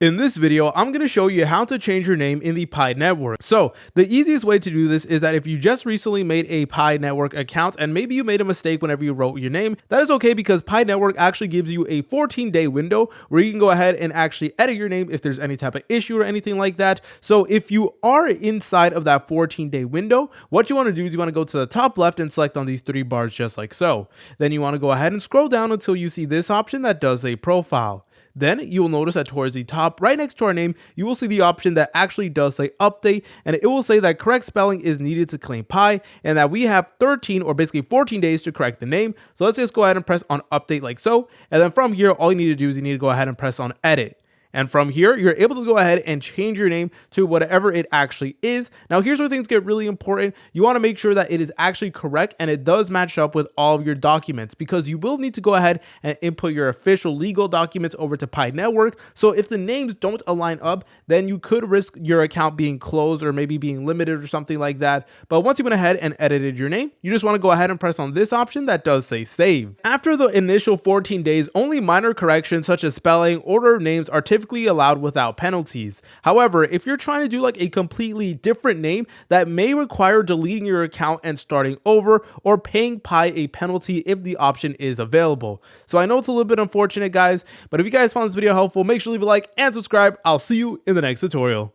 In this video, I'm going to show you how to change your name in the Pi Network. So the easiest way to do this is that if you just recently made a Pi Network account and maybe you made a mistake whenever you wrote your name, that is okay because Pi Network actually gives you a 14-day window where you can go ahead and actually edit your name if there's any type of issue or anything like that. So if you are inside of that 14-day window, what you want to do is you want to go to the top left and select on these three bars just like so. Then you want to go ahead and scroll down until you see this option that does a profile. Then you will notice that towards the top, right next to our name, you will see the option that actually does say update, and it will say that correct spelling is needed to claim Pi, and that we have 13 or basically 14 days to correct the name. So let's just go ahead and press on update like so. And then from here, all you need to do is you need to go ahead and press on edit. And from here, you're able to go ahead and change your name to whatever it actually is. Now, here's where things get really important. You want to make sure that it is actually correct and it does match up with all of your documents, because you will need to go ahead and input your official legal documents over to Pi Network. So if the names don't align up, then you could risk your account being closed or maybe being limited or something like that. But once you went ahead and edited your name, you just want to go ahead and press on this option that does say save. After the initial 14 days, only minor corrections such as spelling, order of names are typically allowed without penalties. However, if you're trying to do like a completely different name, that may require deleting your account and starting over, or paying Pi a penalty if the option is available. So I know it's a little bit unfortunate, guys, but if you guys found this video helpful, make sure to leave a like and subscribe. I'll see you in the next tutorial.